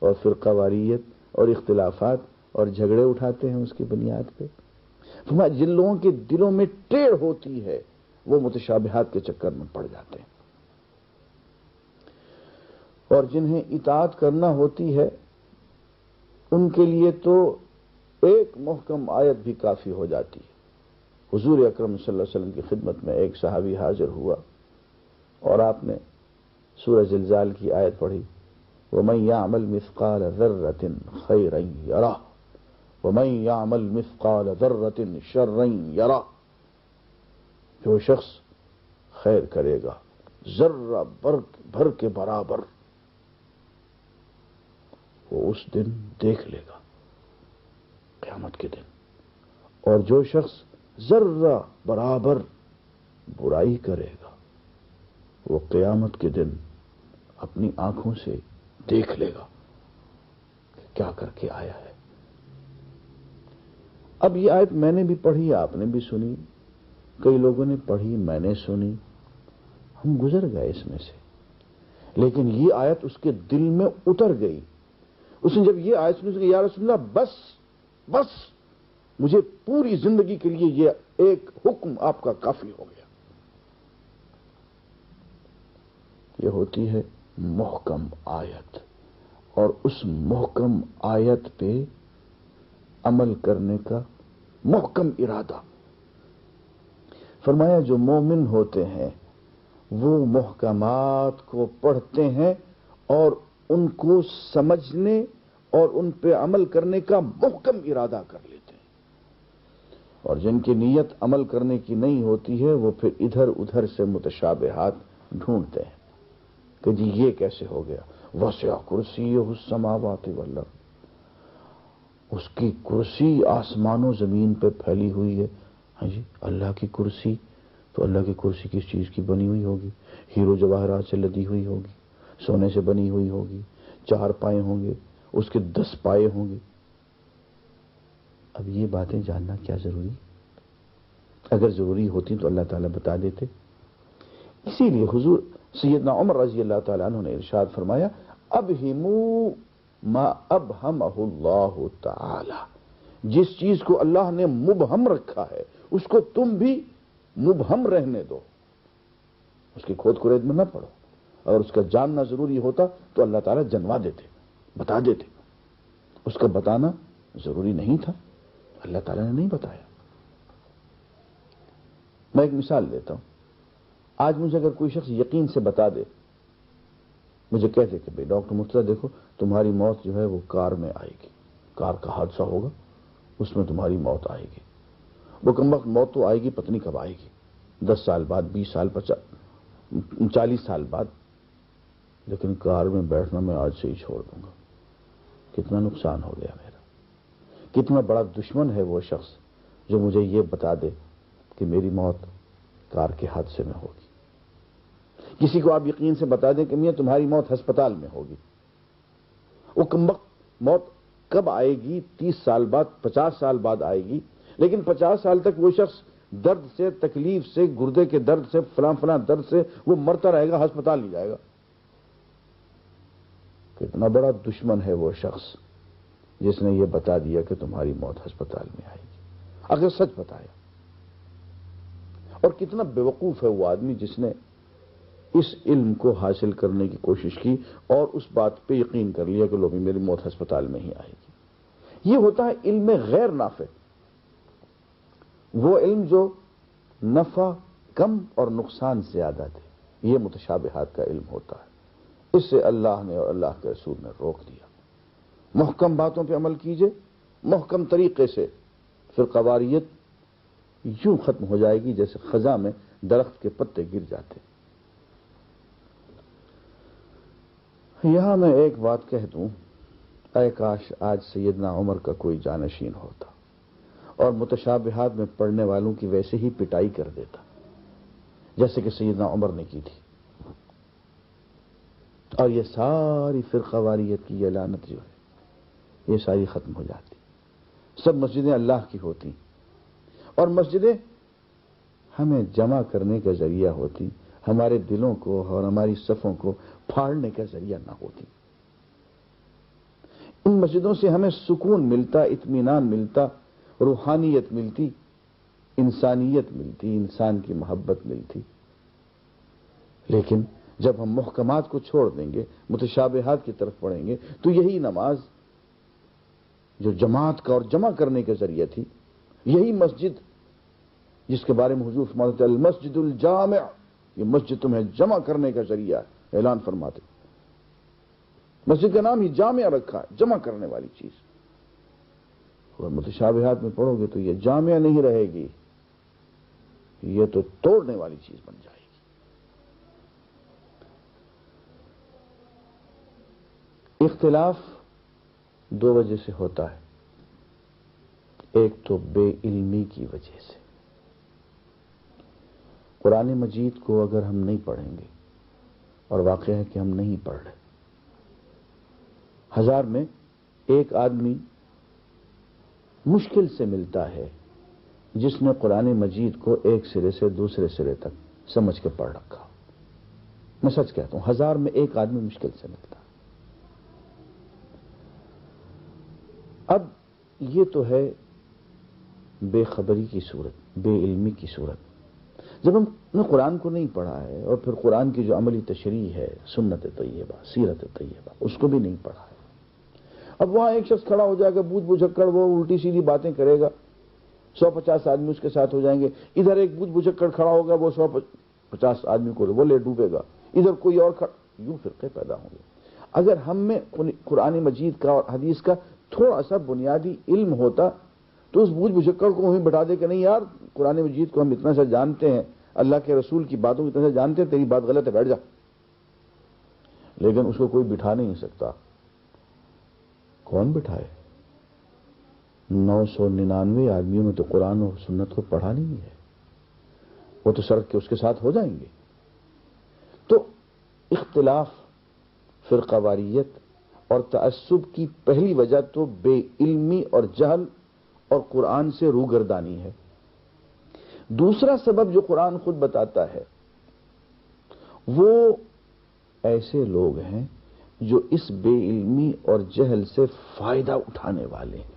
اور فرقہ واریت اور اختلافات اور جھگڑے اٹھاتے ہیں اس کی بنیاد پہ. فرمایا جن لوگوں کے دلوں میں ٹیڑھ ہوتی ہے وہ متشابہات کے چکر میں پڑ جاتے ہیں، اور جنہیں اطاعت کرنا ہوتی ہے ان کے لیے تو ایک محکم آیت بھی کافی ہو جاتی ہے. حضور اکرم صلی اللہ علیہ وسلم کی خدمت میں ایک صحابی حاضر ہوا اور آپ نے سورہ زلزال کی آیت پڑھی، وَمَن يَعْمَلْ مِثْقَالَ ذَرَّةٍ خَيْرًا يَرَهُ وَمَن يَعْمَلْ مِثْقَالَ ذَرَّةٍ شَرًّا يَرَهُ. جو شخص خیر کرے گا ذرہ بھر کے برابر وہ اس دن دیکھ لے گا قیامت کے دن، اور جو شخص ذرہ برابر برائی کرے گا وہ قیامت کے دن اپنی آنکھوں سے دیکھ لے گا کہ کیا کر کے آیا ہے. اب یہ آیت میں نے بھی پڑھی، آپ نے بھی سنی، کئی لوگوں نے پڑھی، میں نے سنی، ہم گزر گئے اس میں سے، لیکن یہ آیت اس کے دل میں اتر گئی. اس نے جب یہ آیت سنی کہ یا رسول اللہ بس مجھے پوری زندگی کے لیے یہ ایک حکم آپ کا کافی ہو گیا. یہ ہوتی ہے محکم آیت، اور اس محکم آیت پہ عمل کرنے کا محکم ارادہ. فرمایا جو مومن ہوتے ہیں وہ محکمات کو پڑھتے ہیں اور ان کو سمجھنے اور ان پہ عمل کرنے کا محکم ارادہ کر لیتے ہیں، اور جن کی نیت عمل کرنے کی نہیں ہوتی ہے وہ پھر ادھر ادھر سے متشابہات ڈھونڈتے ہیں کہ جی یہ کیسے ہو گیا. وسع کرسیہ السماوات والارض، اس کی کرسی آسمان و زمین پہ پھیلی ہوئی ہے. ہاں جی، اللہ کی کرسی تو اللہ کی کرسی کس چیز کی بنی ہوئی ہوگی؟ ہیرو جواہرات سے لدی ہوئی ہوگی، سونے سے بنی ہوئی ہوگی، 4 پائے ہوں گے، اس کے 10 پائے ہوں گے. اب یہ باتیں جاننا کیا ضروری؟ اگر ضروری ہوتی تو اللہ تعالیٰ بتا دیتے. اسی لیے حضور سیدنا عمر رضی اللہ تعالیٰ عنہ نے ارشاد فرمایا ابہموا ما ابہمہ اللہ تعالی، جس چیز کو اللہ نے مبہم رکھا ہے اس کو تم بھی مبہم رہنے دو، اس کی کھود کرید میں نہ پڑو. اگر اس کا جاننا ضروری ہوتا تو اللہ تعالیٰ جنوا دیتے، بتا دیتے. اس کا بتانا ضروری نہیں تھا، اللہ تعالیٰ نے نہیں بتایا. میں ایک مثال دیتا ہوں. آج مجھے اگر کوئی شخص یقین سے بتا دے، مجھے کہہ دے کہ بھائی ڈاکٹر مرتضیٰ دیکھو تمہاری موت جو ہے وہ کار میں آئے گی، کار کا حادثہ ہوگا اس میں تمہاری موت آئے گی. وہ کم وقت موت تو آئے گی، پتہ نہیں کب آئے گی، 10 سال بعد، 20 سال، 40 سال بعد، لیکن کار میں بیٹھنا میں آج سے ہی چھوڑ دوں گا. کتنا نقصان ہو گیا میرا. کتنا بڑا دشمن ہے وہ شخص جو مجھے یہ بتا دے کہ میری موت کار کے حادثے میں ہوگی. کسی کو آپ یقین سے بتا دیں کہ میاں تمہاری موت ہسپتال میں ہوگی، وہ کم وقت موت کب آئے گی؟ 30 سال بعد، 50 سال بعد آئے گی، لیکن 50 سال تک وہ شخص درد سے، تکلیف سے، گردے کے درد سے، فلاں درد سے وہ مرتا رہے گا، ہسپتال نہیں جائے گا. کتنا بڑا دشمن ہے وہ شخص جس نے یہ بتا دیا کہ تمہاری موت ہسپتال میں آئے گی، اگر سچ بتایا. اور کتنا بیوقوف ہے وہ آدمی جس نے اس علم کو حاصل کرنے کی کوشش کی اور اس بات پہ یقین کر لیا کہ لو میری موت ہسپتال میں ہی آئے گی. یہ ہوتا ہے علم غیر نافع، وہ علم جو نفع کم اور نقصان زیادہ دے. یہ متشابہات کا علم ہوتا ہے. اس سے اللہ نے اور اللہ کے رسول نے روک دیا. محکم باتوں پہ عمل کیجئے، محکم طریقے سے. فرقہ واریت یوں ختم ہو جائے گی جیسے خزاں میں درخت کے پتے گر جاتے. یہاں میں ایک بات کہہ دوں، اے کاش آج سیدنا عمر کا کوئی جانشین ہوتا اور متشابہات میں پڑھنے والوں کی ویسے ہی پٹائی کر دیتا جیسے کہ سیدنا عمر نے کی تھی، اور یہ ساری فرقہ واریت کی یہ لعنت جو ہے یہ ساری ختم ہو جاتی. سب مسجدیں اللہ کی ہوتی اور مسجدیں ہمیں جمع کرنے کا ذریعہ ہوتی، ہمارے دلوں کو اور ہماری صفوں کو پھاڑنے کا ذریعہ نہ ہوتی. ان مسجدوں سے ہمیں سکون ملتا، اطمینان ملتا، روحانیت ملتی، انسانیت ملتی، انسان کی محبت ملتی۔ لیکن جب ہم محکمات کو چھوڑ دیں گے، متشابہات کی طرف پڑھیں گے، تو یہی نماز جو جماعت کا اور جمع کرنے کا ذریعہ تھی، یہی مسجد جس کے بارے میں حضور فرماتے ہیں المسجد الجامع، یہ مسجد تمہیں جمع کرنے کا ذریعہ ہے، اعلان فرماتے۔ مسجد کا نام ہی جامع رکھا ہے، جمع کرنے والی چیز۔ اور متشابہات میں پڑھو گے تو یہ جامع نہیں رہے گی، یہ تو توڑنے والی چیز بن جائے گی۔ اختلاف دو وجہ سے ہوتا ہے، ایک تو بے علمی کی وجہ سے۔ قرآن مجید کو اگر ہم نہیں پڑھیں گے، اور واقع ہے کہ ہم نہیں پڑھ رہے، 1000 میں ایک آدمی مشکل سے ملتا ہے جس نے قرآن مجید کو ایک سرے سے دوسرے سرے تک سمجھ کے پڑھ رکھا۔ میں سچ کہتا ہوں، 1000 میں ایک آدمی مشکل سے ملتا ہے۔ اب یہ تو ہے بے خبری کی صورت، بے علمی کی صورت۔ جب ہم نے قرآن کو نہیں پڑھا ہے، اور پھر قرآن کی جو عملی تشریح ہے، سنت طیبہ، سیرت طیبہ، اس کو بھی نہیں پڑھا ہے، اب وہاں ایک شخص کھڑا ہو جائے گا بوجھ بجھکڑ، وہ الٹی سیدھی باتیں کرے گا، 150 آدمی اس کے ساتھ ہو جائیں گے۔ ادھر ایک بوجھ بجھکڑ کھڑا ہوگا، وہ 150 آدمی کو وہ لے ڈوبے گا، ادھر کوئی اور یوں فرقے پیدا ہوں گے۔ اگر ہم میں قرآن مجید کا اور حدیث کا تھوڑا سا بنیادی علم ہوتا تو اس بوجھ بجھکڑ کو وہیں بٹھا دے کہ نہیں یار، قرآن مجید کو ہم اتنا سا جانتے ہیں، اللہ کے رسول کی باتوں کو اتنا سا جانتے ہیں، تیری بات غلط ہے، بیٹھ جا۔ لیکن اس کو کوئی بٹھا نہیں سکتا۔ کون بٹھائے؟ 999 آدمیوں نے تو قرآن اور سنت کو پڑھا نہیں ہے، وہ تو سڑک کے اس کے ساتھ ہو جائیں گے۔ تو اختلاف، فرقہ واریت اور تعصب کی پہلی وجہ تو بے علمی اور جہل اور قرآن سے روگردانی ہے۔ دوسرا سبب جو قرآن خود بتاتا ہے، وہ ایسے لوگ ہیں جو اس بے علمی اور جہل سے فائدہ اٹھانے والے ہیں۔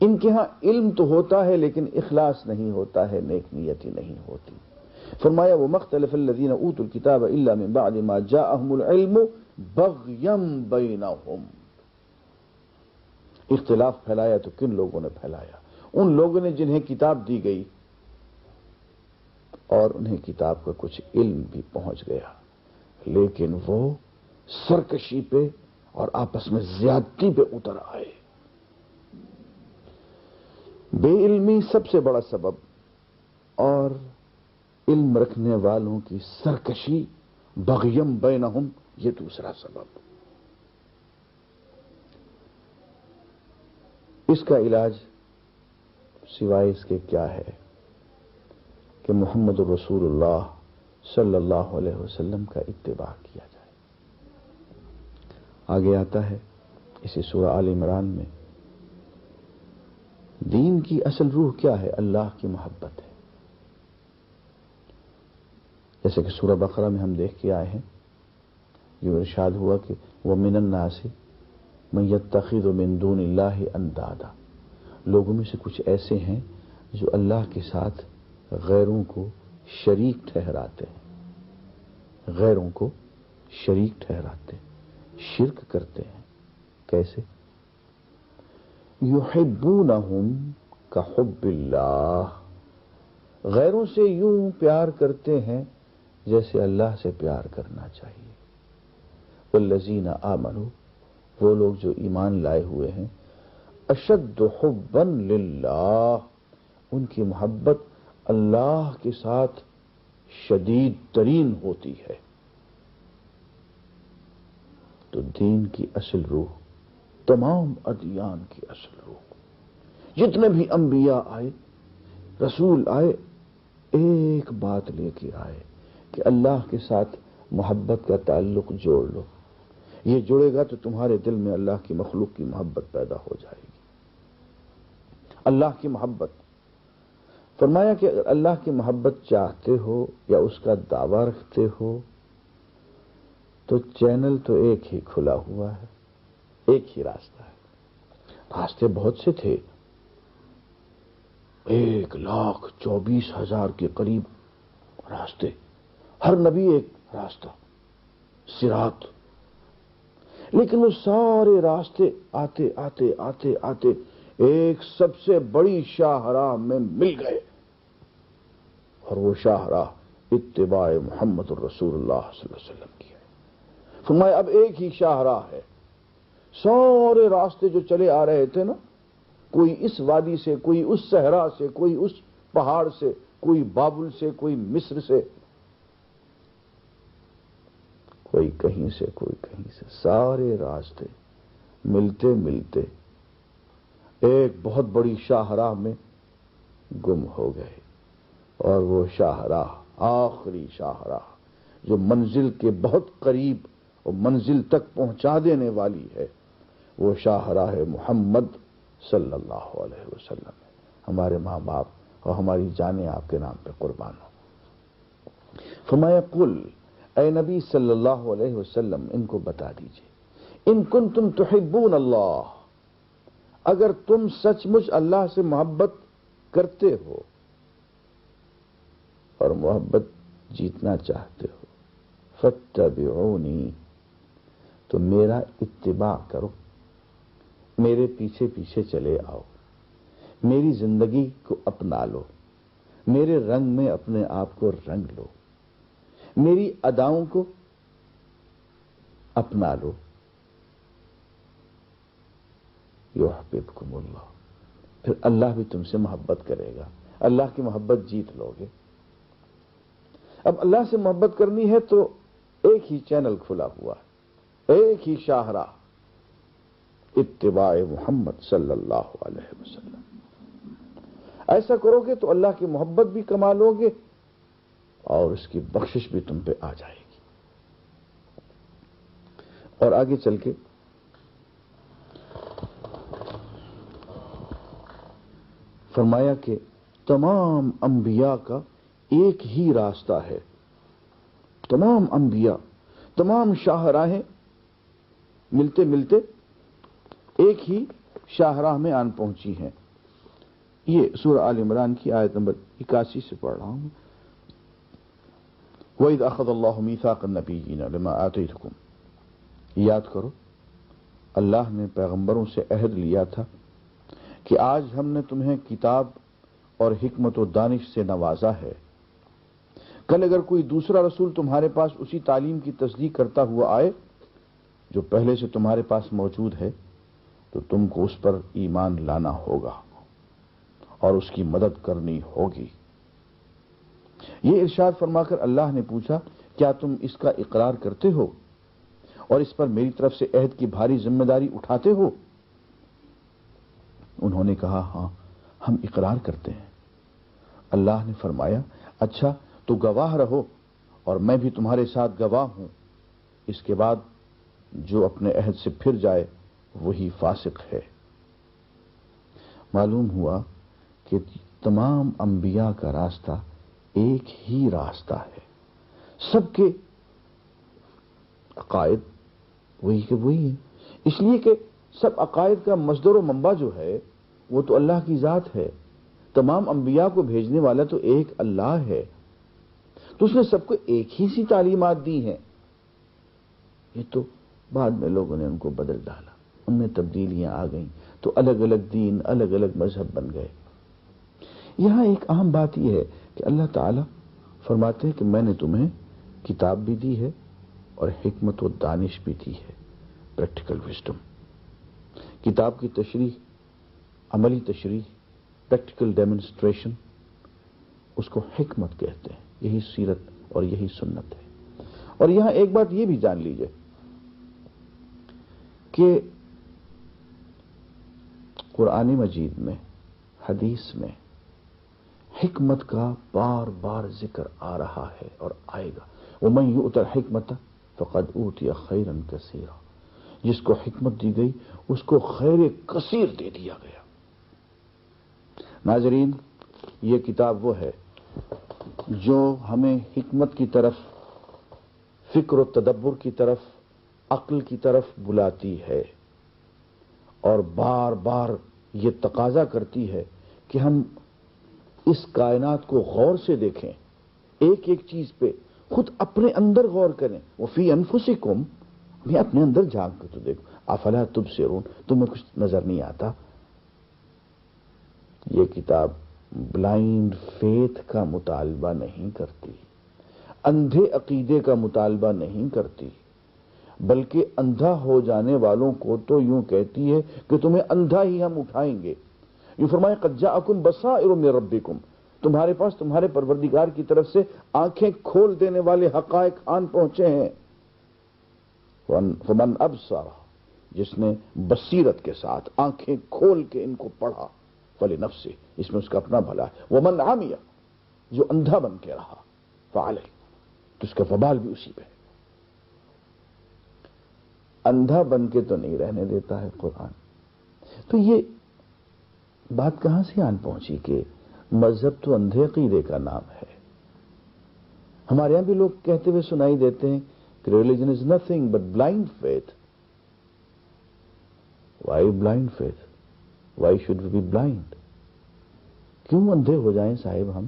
ان کے ہاں علم تو ہوتا ہے لیکن اخلاص نہیں ہوتا ہے، نیک نیتی نہیں ہوتی۔ فرمایا وَمَا اخْتَلَفَ الَّذِينَ أُوتُوا الْكِتَابَ إِلَّا مِن بَعْدِ مَا جَاءَهُمُ الْعِلْمُ بَغْيًا بَيْنَهُمْ۔ اختلاف پھیلایا تو کن لوگوں نے پھیلایا؟ ان لوگوں نے جنہیں کتاب دی گئی اور انہیں کتاب کا کچھ علم بھی پہنچ گیا، لیکن وہ سرکشی پہ اور آپس میں زیادتی پہ اتر آئے۔ بے علمی سب سے بڑا سبب، اور علم رکھنے والوں کی سرکشی بغیم بینہم، یہ دوسرا سبب۔ اس کا علاج سوائے اس کے کیا ہے کہ محمد رسول اللہ صلی اللہ علیہ وسلم کا اتباع کیا جائے۔ آگے آتا ہے اسی سورہ آل عمران میں، دین کی اصل روح کیا ہے؟ اللہ کی محبت ہے۔ جیسے کہ سورہ بقرہ میں ہم دیکھ کے آئے ہیں، جو ارشاد ہوا کہ وَمِنَ النَّاسِ مَن يَتَّخِذُ مِن دُونِ اللَّهِ أَندَادًا، لوگوں میں سے کچھ ایسے ہیں جو اللہ کے ساتھ غیروں کو شریک ٹھہراتے ہیں، غیروں کو شریک ٹھہراتے ہیں، شرک کرتے ہیں۔ کیسے؟ یحبونہم کحب اللہ، غیروں سے یوں پیار کرتے ہیں جیسے اللہ سے پیار کرنا چاہیے۔ والذین آمنوا، وہ لوگ جو ایمان لائے ہوئے ہیں، اشد حبا للہ، ان کی محبت اللہ کے ساتھ شدید ترین ہوتی ہے۔ تو دین کی اصل روح، تمام ادیان کی اصل روح، جتنے بھی انبیاء آئے، رسول آئے، ایک بات لے کے آئے کہ اللہ کے ساتھ محبت کا تعلق جوڑ لو۔ یہ جڑے گا تو تمہارے دل میں اللہ کی مخلوق کی محبت پیدا ہو جائے گی۔ اللہ کی محبت، فرمایا کہ اگر اللہ کی محبت چاہتے ہو یا اس کا دعویٰ رکھتے ہو تو چینل تو ایک ہی کھلا ہوا ہے، ایک ہی راستہ ہے. راستے بہت سے تھے، 1,24,000 کے قریب راستے، ہر نبی ایک راستہ، صراط. لیکن وہ سارے راستے آتے آتے آتے آتے ایک سب سے بڑی شاہراہ میں مل گئے، اور وہ شاہراہ اتباع محمد الرسول اللہ صلی اللہ علیہ وسلم کی ہے. فرمایا اب ایک ہی شاہراہ ہے. سارے راستے جو چلے آ رہے تھے نا، کوئی اس وادی سے، کوئی اس صحرا سے، کوئی اس پہاڑ سے، کوئی بابل سے، کوئی مصر سے، کوئی کہیں سے، کوئی کہیں سے، سارے راستے ملتے ملتے ایک بہت بڑی شاہراہ میں گم ہو گئے. اور وہ شاہراہ، آخری شاہراہ جو منزل کے بہت قریب اور منزل تک پہنچا دینے والی ہے، وہ شاہراہ محمد صلی اللہ علیہ وسلم ہے. ہمارے ماں باپ اور ہماری جانیں آپ کے نام پہ قربان ہو. فرمایا قل، اے نبی صلی اللہ علیہ وسلم ان کو بتا دیجئے، ان کنتم تحبون اللہ، اگر تم سچ مچ اللہ سے محبت کرتے ہو اور محبت جیتنا چاہتے ہو، فاتبعونی، تو میرا اتباع کرو، میرے پیچھے پیچھے چلے آؤ، میری زندگی کو اپنا لو، میرے رنگ میں اپنے آپ کو رنگ لو، میری اداؤں کو اپنا لو. یحببکم اللہ، پھر اللہ بھی تم سے محبت کرے گا، اللہ کی محبت جیت لو گے. اب اللہ سے محبت کرنی ہے تو ایک ہی چینل کھلا ہوا ہے، ایک ہی شاہراہ، اتباع محمد صلی اللہ علیہ وسلم. ایسا کرو گے تو اللہ کی محبت بھی کما لو گے اور اس کی بخشش بھی تم پہ آ جائے گی. اور آگے چل کے فرمایا کہ تمام انبیاء کا ایک ہی راستہ ہے. تمام انبیاء، تمام شاہراہیں ملتے ملتے ایک ہی شاہراہ میں آن پہنچی ہیں. یہ سورہ آل عمران کی آیت نمبر 81 سے پڑھ رہا ہوں. وَإِذْ أَخَذَ اللَّهُ مِيثَاقَ النَّبِيِّينَ لَمَا آتَيْتُكُمْ، یاد کرو اللہ نے پیغمبروں سے عہد لیا تھا کہ آج ہم نے تمہیں کتاب اور حکمت و دانش سے نوازا ہے. کل اگر کوئی دوسرا رسول تمہارے پاس اسی تعلیم کی تصدیق کرتا ہوا آئے جو پہلے سے تمہارے پاس موجود ہے تو تم کو اس پر ایمان لانا ہوگا اور اس کی مدد کرنی ہوگی. یہ ارشاد فرما کر اللہ نے پوچھا کیا تم اس کا اقرار کرتے ہو اور اس پر میری طرف سے عہد کی بھاری ذمہ داری اٹھاتے ہو؟ انہوں نے کہا ہاں ہم اقرار کرتے ہیں. اللہ نے فرمایا اچھا تو گواہ رہو اور میں بھی تمہارے ساتھ گواہ ہوں. اس کے بعد جو اپنے عہد سے پھر جائے وہی فاسق ہے. معلوم ہوا کہ تمام انبیاء کا راستہ ایک ہی راستہ ہے. سب کے عقائد وہی کے وہی ہیں، اس لیے کہ سب عقائد کا مصدر و منبع جو ہے وہ تو اللہ کی ذات ہے. تمام انبیاء کو بھیجنے والا تو ایک اللہ ہے، تو اس نے سب کو ایک ہی سی تعلیمات دی ہیں. یہ تو بعد میں لوگوں نے ان کو بدل ڈالا، ان میں تبدیلیاں آ گئیں تو الگ الگ دین، الگ الگ مذہب بن گئے. یہاں ایک اہم بات یہ ہے کہ اللہ تعالیٰ فرماتے ہیں کہ میں نے تمہیں کتاب بھی دی ہے اور حکمت و دانش بھی دی ہے، پریکٹیکل وزڈم. کتاب کی تشریح، عملی تشریح، پریکٹیکل ڈیمونسٹریشن، اس کو حکمت کہتے ہیں. یہی سیرت اور یہی سنت ہے. اور یہاں ایک بات یہ بھی جان لیجئے کہ قرآن مجید میں، حدیث میں حکمت کا بار بار ذکر آ رہا ہے اور آئے گا. وَمَنْ يُؤْتَ الْحِكْمَةَ فَقَدْ أُوتِيَ خَيْرًا كَثِيرًا، جس کو حکمت دی گئی اس کو خیر کثیر دے دیا گیا. ناظرین، یہ کتاب وہ ہے جو ہمیں حکمت کی طرف، فکر و تدبر کی طرف، عقل کی طرف بلاتی ہے. اور بار بار یہ تقاضا کرتی ہے کہ ہم اس کائنات کو غور سے دیکھیں، ایک ایک چیز پہ خود اپنے اندر غور کریں. وفی انفسکم، میں اپنے اندر جھانک کر تو دیکھو. افلا تبصرون، تمہیں کچھ نظر نہیں آتا؟ یہ کتاب بلائنڈ فیتھ کا مطالبہ نہیں کرتی، اندھے عقیدے کا مطالبہ نہیں کرتی، بلکہ اندھا ہو جانے والوں کو تو یوں کہتی ہے کہ تمہیں اندھا ہی ہم اٹھائیں گے. یوں فرمائے قد جاءکم بصائر من ربکم، تمہارے پاس تمہارے پروردگار کی طرف سے آنکھیں کھول دینے والے حقائق آن پہنچے ہیں. فمن ابصر، جس نے بصیرت کے ساتھ آنکھیں کھول کے ان کو پڑھا، فلنفسہ، اس میں اس کا اپنا بھلا ہے. ومن عمی، جو اندھا بن کے رہا، فعلیہ، تو اس کا وبال بھی اسی پہ ہے. اندھا بن کے تو نہیں رہنے دیتا ہے قرآن. تو یہ بات کہاں سے آن پہنچی کہ مذہب تو اندھے عقیدے کا نام ہے؟ ہمارے یہاں بھی لوگ کہتے ہوئے سنائی دیتے ہیں کہ religion is nothing but blind faith. Why blind faith? Why should we be blind? کیوں اندھے ہو جائیں صاحب ہم؟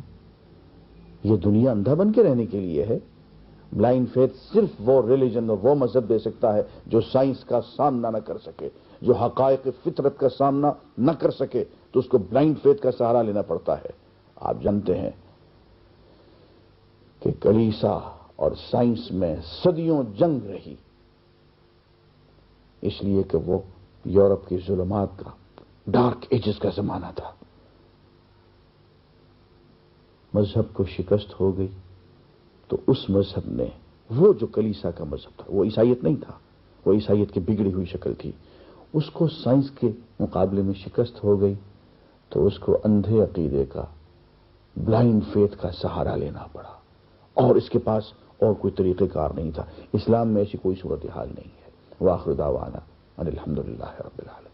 یہ دنیا اندھا بن کے رہنے کے لیے ہے. بلائنڈ فیتھ صرف وہ ریلیجن اور وہ مذہب دے سکتا ہے جو سائنس کا سامنا نہ کر سکے، جو حقائق فطرت کا سامنا نہ کر سکے، تو اس کو بلائنڈ فیتھ کا سہارا لینا پڑتا ہے. آپ جانتے ہیں کہ کلیسا اور سائنس میں صدیوں جنگ رہی، اس لیے کہ وہ یورپ کی ظلمات کا، ڈارک ایجز کا زمانہ تھا. مذہب کو شکست ہو گئی تو اس مذہب نے، وہ جو کلیسا کا مذہب تھا، وہ عیسائیت نہیں تھا، وہ عیسائیت کی بگڑی ہوئی شکل تھی، اس کو سائنس کے مقابلے میں شکست ہو گئی تو اس کو اندھے عقیدے کا، بلائنڈ فیتھ کا سہارا لینا پڑا، اور اس کے پاس اور کوئی طریقہ کار نہیں تھا. اسلام میں ایسی کوئی صورتحال نہیں ہے. وآخر دعوانا ان الحمدللہ رب العالمین.